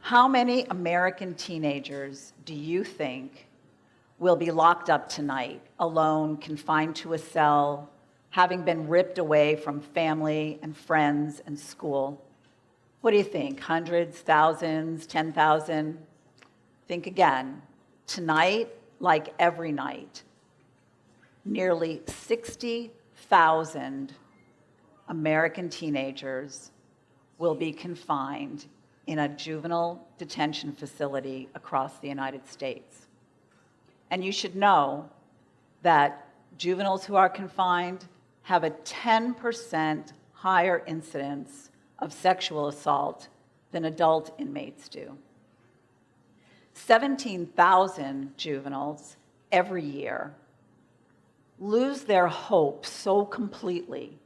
How many American teenagers do you think will be locked up tonight, alone, confined to a cell, having been ripped away from family and friends and school? What do you think? Hundreds, thousands, 10,000? Think again. Tonight, like every night, nearly 60,000 American teenagers will be confined in a juvenile detention facility across the United States. And you should know that juveniles who are confined have a 10% higher incidence of sexual assault than adult inmates do. 17,000 juveniles every year lose their hope so completely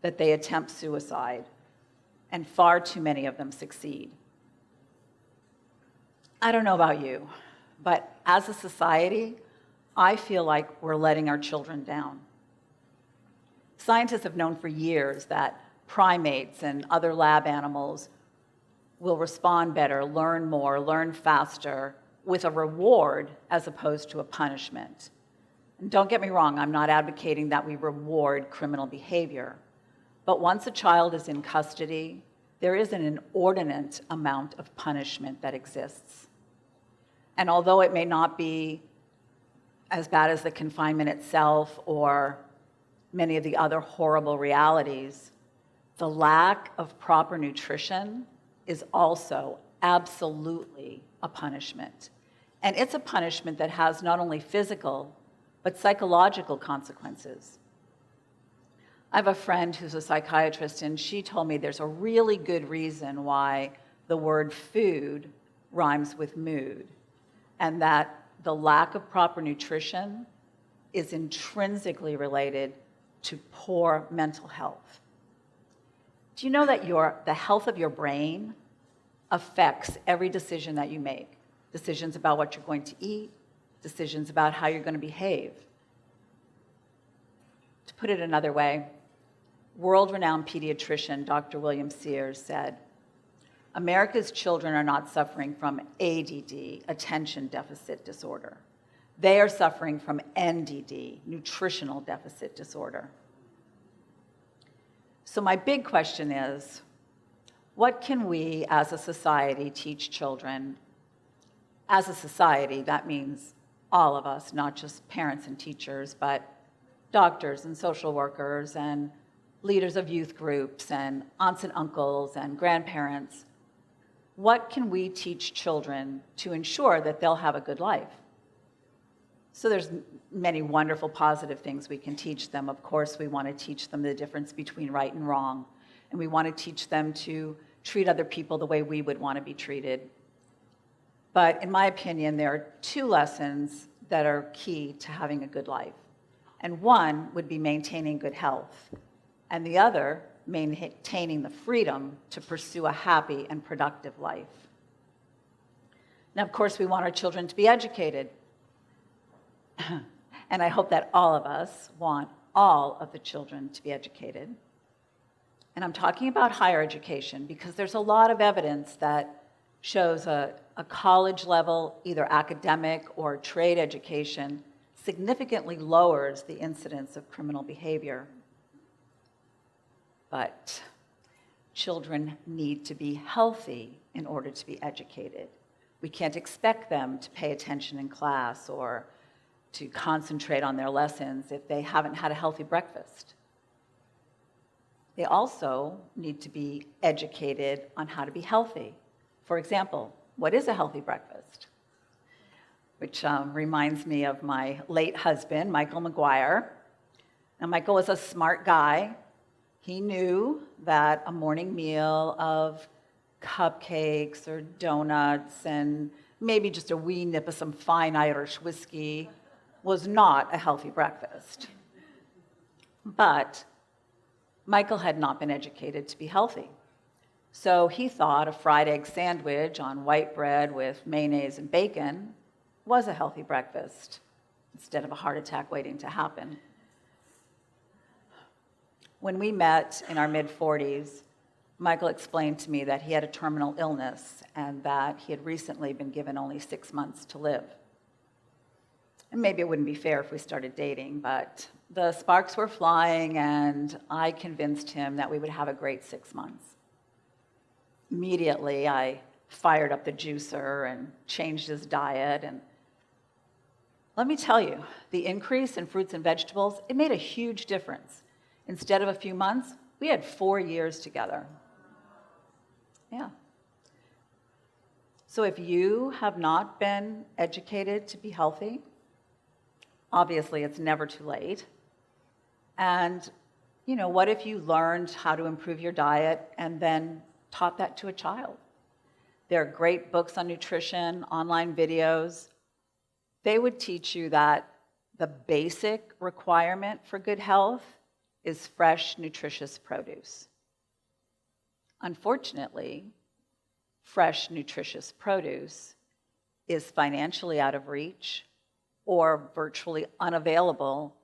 that they attempt suicide, and far too many of them succeed. I don't know about you, but as a society, I feel like we're letting our children down. Scientists have known for years that primates and other lab animals will respond better, learn more, learn faster, with a reward as opposed to a punishment. And don't get me wrong, I'm not advocating that we reward criminal behavior. But once a child is in custody, there is an inordinate amount of punishment that exists. And although it may not be as bad as the confinement itself or many of the other horrible realities, the lack of proper nutrition is also absolutely a punishment. And it's a punishment that has not only physical, but psychological consequences. I have a friend who's a psychiatrist, and she told me there's a really good reason why the word food rhymes with mood, and that the lack of proper nutrition is intrinsically related to poor mental health. Do you know that the health of your brain affects every decision that you make? Decisions about what you're going to eat, decisions about how you're going to behave. To put it another way, world-renowned pediatrician Dr. William Sears said, America's children are not suffering from ADD, attention deficit disorder. They are suffering from NDD, nutritional deficit disorder. So my big question is, what can we as a society teach children? As a society, that means all of us, not just parents and teachers, but doctors and social workers and leaders of youth groups and aunts and uncles and grandparents. What can we teach children to ensure that they'll have a good life? So there's many wonderful positive things we can teach them. Of course, we want to teach them the difference between right and wrong, and we want to teach them to treat other people the way we would want to be treated. But in my opinion, there are two lessons that are key to having a good life. And one would be maintaining good health, and the other, maintaining the freedom to pursue a happy and productive life. Now, of course, we want our children to be educated. And I hope that all of us want all of the children to be educated. And I'm talking about higher education because there's a lot of evidence that shows a college level, either academic or trade education, significantly lowers the incidence of criminal behavior. But children need to be healthy in order to be educated. We can't expect them to pay attention in class or to concentrate on their lessons if they haven't had a healthy breakfast. They also need to be educated on how to be healthy. For example, what is a healthy breakfast? Which reminds me of my late husband, Michael Maguire. Now, Michael was a smart guy. He knew that a morning meal of cupcakes or donuts and maybe just a wee nip of some fine Irish whiskey was not a healthy breakfast. But Michael had not been educated to be healthy. So he thought a fried egg sandwich on white bread with mayonnaise and bacon was a healthy breakfast instead of a heart attack waiting to happen. When we met in our mid-40s, Michael explained to me that he had a terminal illness and that he had recently been given only 6 months to live. And maybe it wouldn't be fair if we started dating, but the sparks were flying, and I convinced him that we would have a great 6 months. Immediately, I fired up the juicer and changed his diet. And let me tell you, the increase in fruits and vegetables, it made a huge difference. Instead of a few months, we had 4 years together. Yeah. So if you have not been educated to be healthy, obviously it's never too late. And, what if you learned how to improve your diet and then taught that to a child? There are great books on nutrition, online videos. They would teach you that the basic requirement for good health is fresh, nutritious produce. Unfortunately, fresh, nutritious produce is financially out of reach or virtually unavailable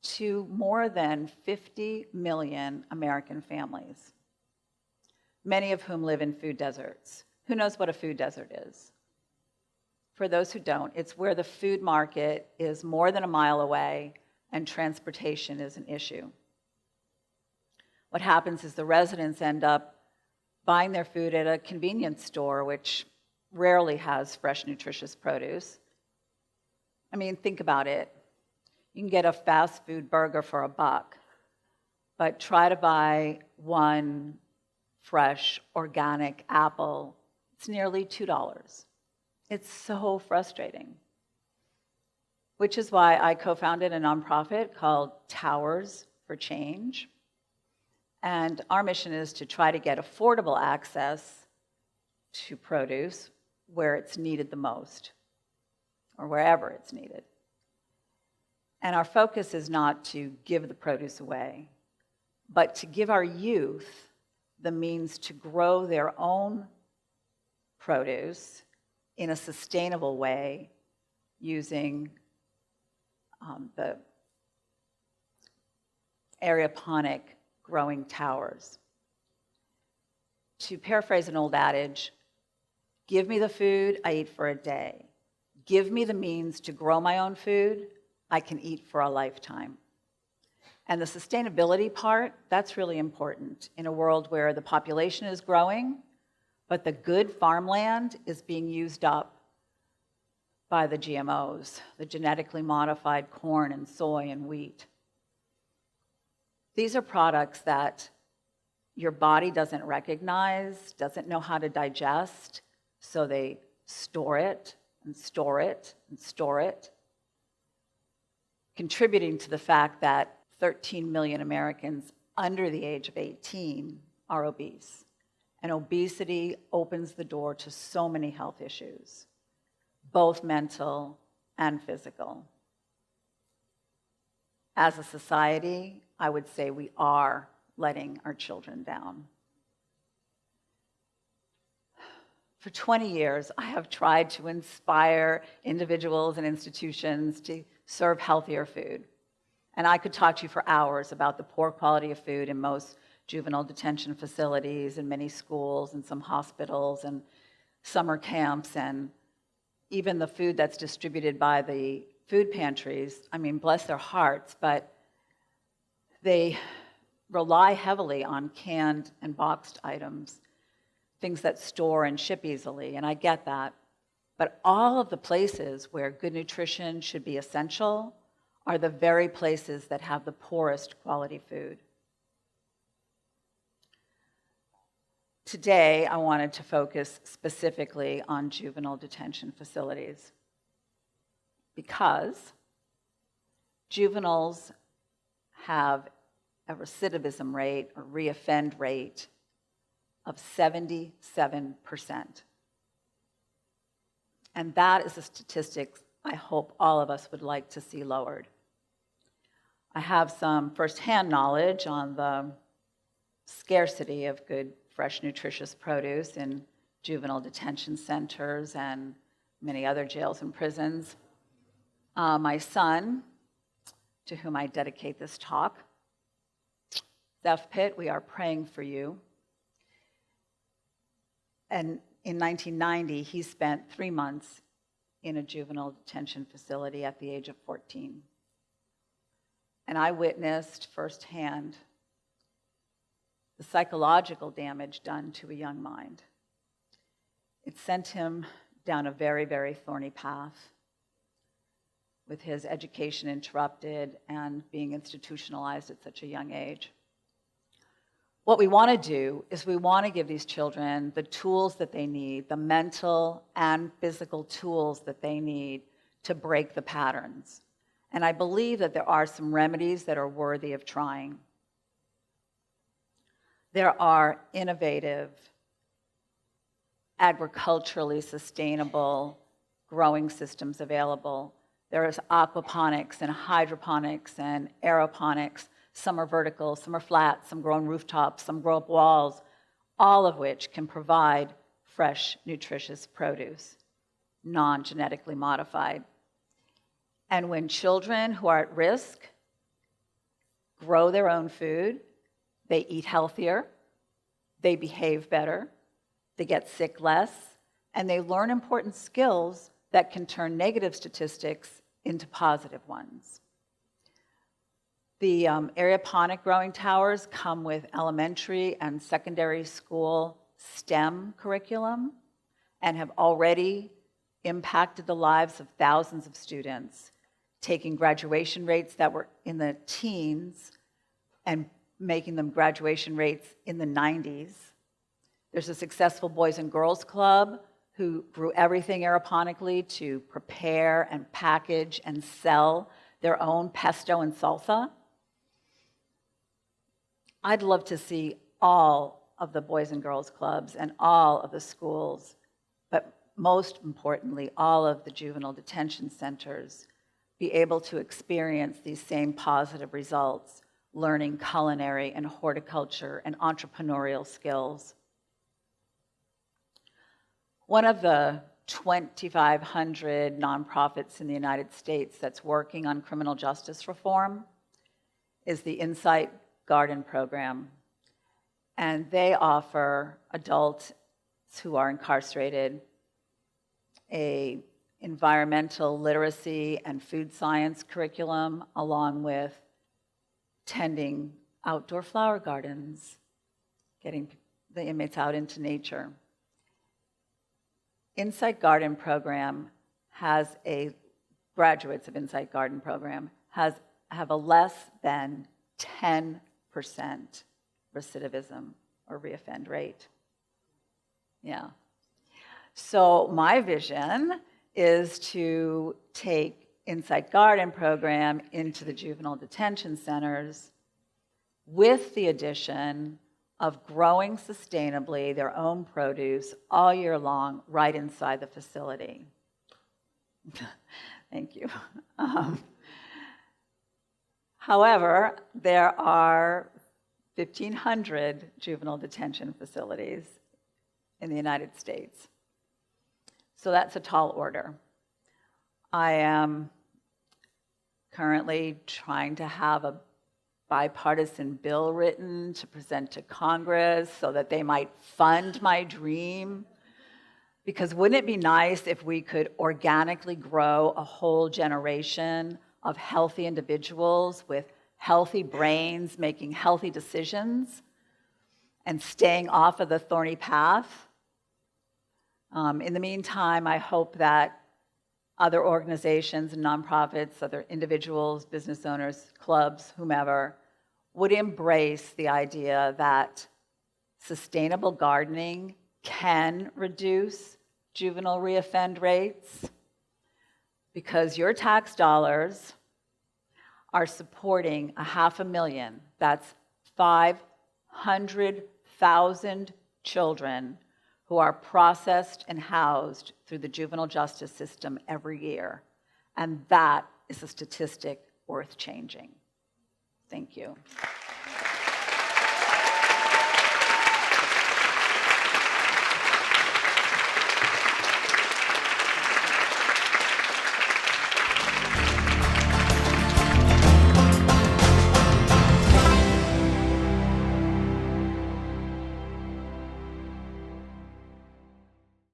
to more than 50 million American families, many of whom live in food deserts. Who knows what a food desert is? For those who don't, it's where the food market is more than a mile away and transportation is an issue. What happens is the residents end up buying their food at a convenience store, which rarely has fresh, nutritious produce. I mean, think about it. You can get a fast food burger for $1, but try to buy one fresh, organic apple. It's nearly $2. It's so frustrating. Which is why I co-founded a nonprofit called Towers for Change. And our mission is to try to get affordable access to produce where it's needed the most, or wherever it's needed. And our focus is not to give the produce away, but to give our youth the means to grow their own produce in a sustainable way using the aeroponic growing towers. To paraphrase an old adage, give me the food, I eat for a day. Give me the means to grow my own food, I can eat for a lifetime. And the sustainability part, that's really important in a world where the population is growing, but the good farmland is being used up by the GMOs, the genetically modified corn and soy and wheat. These are products that your body doesn't recognize, doesn't know how to digest, so they store it and store it and store it, contributing to the fact that 13 million Americans under the age of 18 are obese. And obesity opens the door to so many health issues, both mental and physical. As a society, I would say we are letting our children down. For 20 years, I have tried to inspire individuals and institutions to serve healthier food. And I could talk to you for hours about the poor quality of food in most juvenile detention facilities and many schools and some hospitals and summer camps, and even the food that's distributed by the food pantries. I mean, bless their hearts, but they rely heavily on canned and boxed items, things that store and ship easily, and I get that. But all of the places where good nutrition should be essential are the very places that have the poorest quality food. Today, I wanted to focus specifically on juvenile detention facilities because juveniles have a recidivism rate or reoffend rate of 77%. And that is a statistic I hope all of us would like to see lowered. I have some firsthand knowledge on the scarcity of good, fresh, nutritious produce in juvenile detention centers and many other jails and prisons. My son, to whom I dedicate this talk, Zeph Pitt, we are praying for you. And in 1990, he spent 3 months in a juvenile detention facility at the age of 14. And I witnessed firsthand the psychological damage done to a young mind. It sent him down a very, very thorny path, with his education interrupted and being institutionalized at such a young age. What we want to do is we want to give these children the tools that they need, the mental and physical tools that they need to break the patterns. And I believe that there are some remedies that are worthy of trying. There are innovative, agriculturally sustainable growing systems available. There is aquaponics and hydroponics and aeroponics. Some are vertical, some are flat, some grow on rooftops, some grow up walls, all of which can provide fresh, nutritious produce, non-genetically modified. And when children who are at risk grow their own food, they eat healthier, they behave better, they get sick less, and they learn important skills that can turn negative statistics into positive ones. The aeroponic growing towers come with elementary and secondary school STEM curriculum and have already impacted the lives of thousands of students, taking graduation rates that were in the teens and making them graduation rates in the 90s. There's a successful Boys and Girls Club who grew everything aeroponically to prepare and package and sell their own pesto and salsa. I'd love to see all of the Boys and Girls Clubs and all of the schools, but most importantly, all of the juvenile detention centers be able to experience these same positive results, learning culinary and horticulture and entrepreneurial skills. One of the 2,500 nonprofits in the United States that's working on criminal justice reform is the Insight Garden program. And they offer adults who are incarcerated a environmental literacy and food science curriculum, along with tending outdoor flower gardens, getting the inmates out into nature. Insight Garden program has graduates of Insight Garden program have a less than 10% recidivism or reoffend rate. Yeah. So my vision is to take Insight Garden program into the juvenile detention centers with the addition of growing sustainably their own produce all year long right inside the facility. Thank you. However, there are 1,500 juvenile detention facilities in the United States. So that's a tall order. I am currently trying to have a bipartisan bill written to present to Congress so that they might fund my dream. Because wouldn't it be nice if we could organically grow a whole generation of healthy individuals with healthy brains making healthy decisions and staying off of the thorny path? In the meantime, I hope that other organizations and nonprofits, other individuals, business owners, clubs, whomever, would embrace the idea that sustainable gardening can reduce juvenile reoffend rates, because your tax dollars are supporting 500,000, that's 500,000 children who are processed and housed through the juvenile justice system every year. And that is a statistic worth changing. Thank you.